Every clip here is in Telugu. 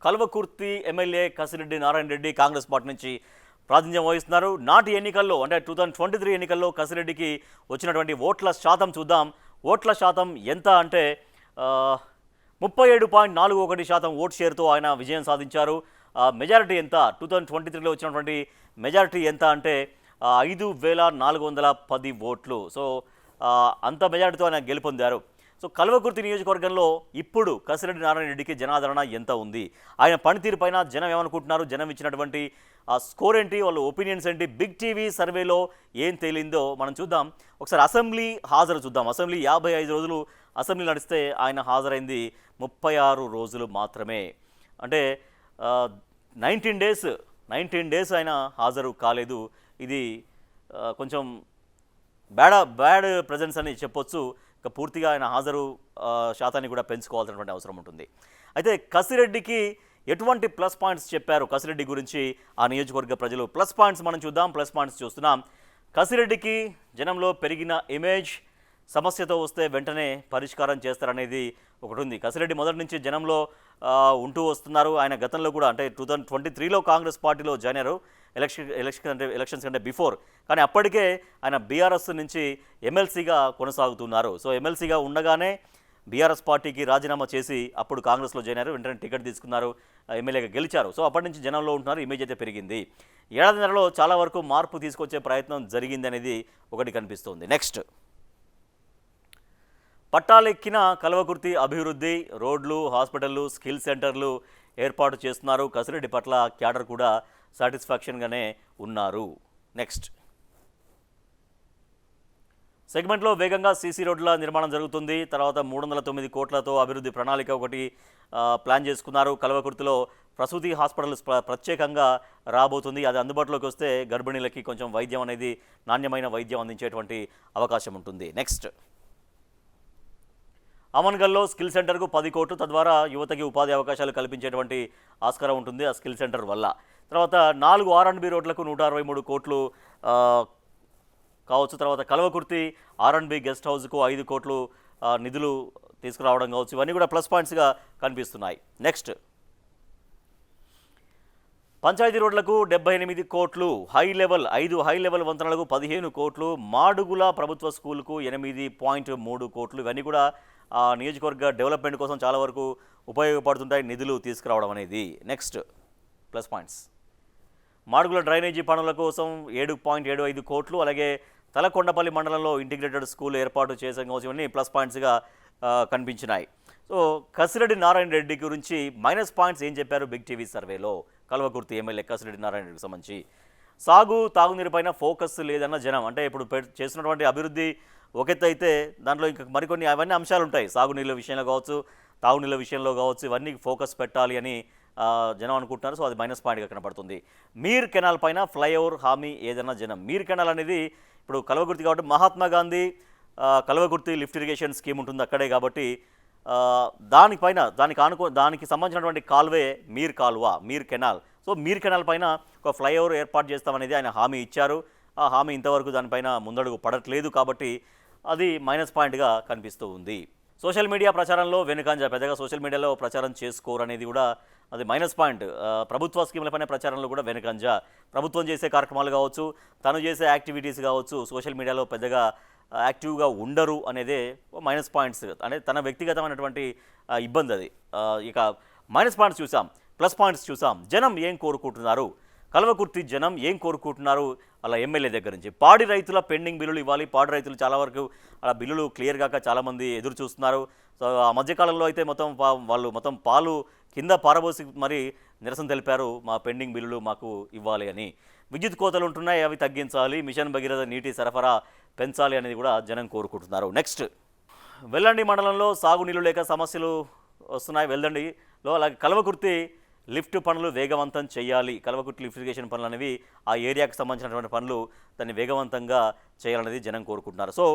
కల్వకుర్తి ఎమ్మెల్యే కసిరెడ్డి నారాయణ రెడ్డి కాంగ్రెస్ పార్టీ నుంచి ప్రాతినిధ్యం వహిస్తున్నారు. నాటి ఎన్నికల్లో అంటే 2023 ఎన్నికల్లో కసిరెడ్డికి వచ్చినటువంటి ఓట్ల శాతం చూద్దాం. ఓట్ల శాతం ఎంత అంటే 37.41% ఓట్ షేర్తో ఆయన విజయం సాధించారు. మెజారిటీ ఎంత 2023లో వచ్చినటువంటి మెజారిటీ ఎంత అంటే 5,410 ఓట్లు. సో అంత మెజారిటీతో ఆయన గెలుపొందారు. సో కల్వకుర్తి నియోజకవర్గంలో ఇప్పుడు కసిరెడ్డి నారాయణ రెడ్డికి జనాదరణ ఎంత ఉంది, ఆయన పనితీరు పైన జనం ఏమనుకుంటున్నారు, జనం ఇచ్చినటువంటి స్కోర్ ఏంటి, వాళ్ళ ఒపీనియన్స్ ఏంటి, బిగ్ టీవీ సర్వేలో ఏం తేలిందో మనం చూద్దాం. ఒకసారి అసెంబ్లీ హాజరు చూద్దాం. అసెంబ్లీ 55 రోజులు అసెంబ్లీ నడిస్తే ఆయన హాజరైంది 36 రోజులు మాత్రమే. అంటే 19 డేస్ ఆయన హాజరు కాలేదు. ఇది కొంచెం బ్యాడ్ ప్రెజెన్స్ అని చెప్పొచ్చు. ఇక పూర్తిగా ఆయన హాజరు శాతాన్ని కూడా పెంచుకోవాల్సినటువంటి అవసరం ఉంటుంది. అయితే కసిరెడ్డికి ఎటువంటి ప్లస్ పాయింట్స్ చెప్పారు కసిరెడ్డి గురించి ఆ నియోజకవర్గ ప్రజలు? ప్లస్ పాయింట్స్ మనం చూద్దాం. ప్లస్ పాయింట్స్ చూస్తున్నాం. కసిరెడ్డికి జనంలో పెరిగిన ఇమేజ్, సమస్యతో వస్తే వెంటనే పరిష్కారం చేస్తారనేది ఒకటి ఉంది. కసిరెడ్డి మొదటి నుంచి జనంలో ఉంటూ వస్తున్నారు. ఆయన గతంలో కూడా అంటే 2023లో కాంగ్రెస్ పార్టీలో జాయిన్ అయ్యారు, ఎలక్షన్స్ కంటే బిఫోర్. కానీ అప్పటికే ఆయన బీఆర్ఎస్ నుంచి ఎమ్మెల్సీగా కొనసాగుతున్నారు. సో ఎమ్మెల్సీగా ఉండగానే బీఆర్ఎస్ పార్టీకి రాజీనామా చేసి అప్పుడు కాంగ్రెస్లో జాయిన్ అయ్యారు. వెంటనే టికెట్ తీసుకున్నారు, ఎమ్మెల్యేగా గెలిచారు. సో అప్పటి నుంచి జనంలో ఉంటున్నారు, ఇమేజ్ అయితే పెరిగింది. ఏడాదిన్నరలో చాలా వరకు మార్పు తీసుకొచ్చే ప్రయత్నం జరిగింది అనేది ఒకటి కనిపిస్తుంది. నెక్స్ట్, పట్టాలెక్కిన కల్వకుర్తి అభివృద్ధి, రోడ్లు, హాస్పిటళ్ళు, స్కిల్ సెంటర్లు ఏర్పాటు చేస్తున్నారు. కసిరెడ్డి పట్ల క్యాడర్ కూడా సాటిస్ఫాక్షన్గానే ఉన్నారు. నెక్స్ట్ సెగ్మెంట్లో వేగంగా సీసీ రోడ్ల నిర్మాణం జరుగుతుంది. తర్వాత 309 కోట్లతో అభివృద్ధి ప్రణాళిక ఒకటి ప్లాన్ చేసుకున్నారు. కల్వకుర్తిలో ప్రసూతి హాస్పిటల్ ప్రత్యేకంగా రాబోతుంది. అది అందుబాటులోకి వస్తే గర్భిణీలకి కొంచెం వైద్యం అనేది, నాణ్యమైన వైద్యం అందించేటువంటి అవకాశం ఉంటుంది. నెక్స్ట్, అమన్గల్లో స్కిల్ సెంటర్కు 10 కోట్లు, తద్వారా యువతకి ఉపాధి అవకాశాలు కల్పించేటువంటి ఆస్కారం ఉంటుంది ఆ స్కిల్ సెంటర్ వల్ల. తర్వాత 4 R&B రోడ్లకు 163 కోట్లు కావచ్చు. తర్వాత కల్వకుర్తి R&B గెస్ట్ హౌస్కు 5 కోట్లు నిధులు తీసుకురావడం కావచ్చు. ఇవన్నీ కూడా ప్లస్ పాయింట్స్గా కనిపిస్తున్నాయి. నెక్స్ట్, పంచాయతీ రోడ్లకు 78 కోట్లు, 5 హై లెవెల్ వంతెనలకు 15 కోట్లు, మాడుగుల ప్రభుత్వ స్కూల్కు 8.3 కోట్లు. ఇవన్నీ కూడా నియోజకవర్గ డెవలప్మెంట్ కోసం చాలా వరకు ఉపయోగపడుతుంటాయి నిధులు తీసుకురావడం అనేది. Next plus points, Madugula drainage పనుల కోసం 7.75 కోట్లు, అలాగే తలకొండపల్లి మండలంలో ఇంటిగ్రేటెడ్ స్కూల్ ఏర్పాటు చేసే కోసం ఇవన్నీ ప్లస్ పాయింట్స్గా కనిపించినాయి. సో కసిరెడ్డి నారాయణ రెడ్డి గురించి మైనస్ పాయింట్స్ ఏం చెప్పారు బిగ్ టీవీ సర్వేలో కల్వకుర్తి ఎమ్మెల్యే కసిరెడ్డి నారాయణ రెడ్డికి సంబంధించి? తాగునీరుపైన ఫోకస్ లేదన్న జనం. అంటే ఇప్పుడు చేస్తున్నటువంటి అభివృద్ధి ఒకెత్త అయితే దాంట్లో ఇంకా మరికొన్ని అవన్నీ అంశాలు ఉంటాయి. సాగునీళ్ళ విషయంలో కావచ్చు, తాగునీళ్ళ విషయంలో కావచ్చు, ఇవన్నీ ఫోకస్ పెట్టాలి అని జనం అనుకుంటున్నారు. సో అది మైనస్ పాయింట్గా కనపడుతుంది. మీర్ కెనాల్ పైన ఫ్లైఓవర్ హామీ ఏదన్నా జనం. మీర్ కెనాల్ అనేది ఇప్పుడు కల్వకుర్తి కాబట్టి Mahatma Gandhi Kalwakurthy lift irrigation scheme ఉంటుంది అక్కడే కాబట్టి దానిపైన దానికి సంబంధించినటువంటి కాల్వే మీర్ కాలువ, మీర్ కెనాల్. సో మీర్ కెనాల్ పైన ఒక ఫ్లైఓవర్ ఏర్పాటు చేస్తామనేది ఆయన హామీ ఇచ్చారు. ఆ హామీ ఇంతవరకు దానిపైన ముందడుగు పడట్లేదు కాబట్టి అది మైనస్ పాయింట్గా కనిపిస్తూ ఉంది. సోషల్ మీడియా ప్రచారంలో వెనుకంజ, పెద్దగా సోషల్ మీడియాలో ప్రచారం చేసుకోరు అనేది కూడా అది మైనస్ పాయింట్. ప్రభుత్వ స్కీములపైన ప్రచారంలో కూడా వెనుకంజ. ప్రభుత్వం చేసే కార్యక్రమాలు కావచ్చు, తను చేసే యాక్టివిటీస్ కావచ్చు, సోషల్ మీడియాలో పెద్దగా యాక్టివ్గా ఉండరు అనేదే మైనస్ పాయింట్స్. అనేది తన వ్యక్తిగతమైనటువంటి ఇబ్బంది అది. ఇక మైనస్ పాయింట్స్ చూసాం, ప్లస్ పాయింట్స్ చూసాం. జనం ఏం కోరుకుంటున్నారు, కల్వకుర్తి జనం ఏం కోరుకుంటున్నారు అలా ఎమ్మెల్యే దగ్గర నుంచి? పాడి రైతుల పెండింగ్ బిల్లులు ఇవ్వాలి. పాడి రైతులు చాలా వరకు అలా బిల్లులు క్లియర్ కాక చాలామంది ఎదురు చూస్తున్నారు. సో ఆ మధ్యకాలంలో అయితే వాళ్ళు మొత్తం పాలు కింద పారబోసి మరి నిరసన తెలిపారు, మా పెండింగ్ బిల్లులు మాకు ఇవ్వాలి అని. విద్యుత్ కోతలు ఉంటున్నాయి, అవి తగ్గించాలి. మిషన్ భగీరథ నీటి సరఫరా పెంచాలి అనేది కూడా జనం కోరుకుంటున్నారు. నెక్స్ట్, వెల్లండి మండలంలో సాగునీళ్ళు లేక సమస్యలు వస్తున్నాయి. వెల్లండిలో అలాగే కల్వకుర్తి లిఫ్ట్ పనులు వేగవంతం చేయాలి. కల్వకుర్తి లిఫ్ట్ ఇరిగేషన్ పనులు అనేవి ఆ ఏరియాకి సంబంధించినటువంటి పనులు, దాన్ని వేగవంతంగా చేయాలనేది జనం కోరుకుంటున్నారు. సో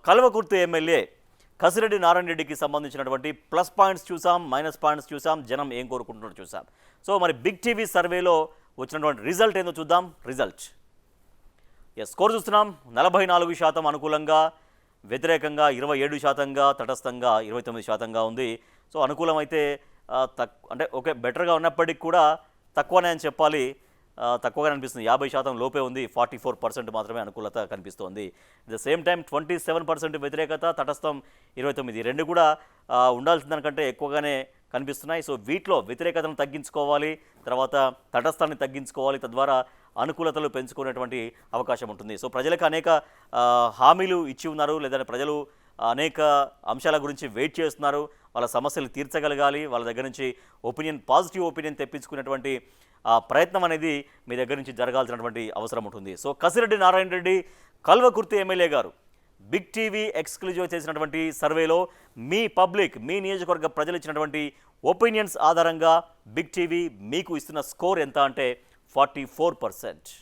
కల్వకుర్తి ఎమ్మెల్యే కసిరెడ్డి నారాయణ రెడ్డికి సంబంధించినటువంటి ప్లస్ పాయింట్స్ చూసాం, మైనస్ పాయింట్స్ చూసాం, జనం ఏం కోరుకుంటున్నారో చూసాం. సో మరి బిగ్ టీవీ సర్వేలో వచ్చినటువంటి రిజల్ట్ ఏందో చూద్దాం. రిజల్ట్ స్కోర్ చూస్తున్నాం. 44% అనుకూలంగా, వ్యతిరేకంగా 27%, తటస్థంగా 29% ఉంది. సో అనుకూలం అయితే అంటే ఓకే బెటర్గా ఉన్నప్పటికీ కూడా తక్కువనే అని చెప్పాలి. తక్కువగా అనిపిస్తుంది. 50% లోపే ఉంది. 44% మాత్రమే అనుకూలత కనిపిస్తోంది. అట్ ద సేమ్ టైం 27% వ్యతిరేకత, తటస్థం 29. ఈ రెండు కూడా ఉండాల్సిన దానికంటే ఎక్కువగానే కనిపిస్తున్నాయి. సో వీటిలో వ్యతిరేకతను తగ్గించుకోవాలి, తర్వాత తటస్థాన్ని తగ్గించుకోవాలి, తద్వారా అనుకూలతలు పెంచుకునేటువంటి అవకాశం ఉంటుంది. సో ప్రజలకు అనేక హామీలు ఇచ్చి ఉన్నారు, లేదంటే ప్రజలు అనేక అంశాల గురించి వెయిట్ చేస్తున్నారు. వాళ్ళ సమస్యలు తీర్చగలగాలి, వాళ్ళ దగ్గర నుంచి పాజిటివ్ ఒపీనియన్ తెప్పించుకునేటువంటి ప్రయత్నం అనేది మీ దగ్గర నుంచి జరగాల్సినటువంటి అవసరం ఉంటుంది. సో కసిరెడ్డి నారాయణ రెడ్డి కల్వకుర్తి ఎమ్మెల్యే గారు బిగ్ టీవీ ఎక్స్క్లూజివ్ చేసినటువంటి సర్వేలో మీ నియోజకవర్గ ప్రజలు ఇచ్చినటువంటి ఒపీనియన్స్ ఆధారంగా బిగ్ టీవీ మీకు ఇస్తున్న స్కోర్ ఎంత అంటే 44%.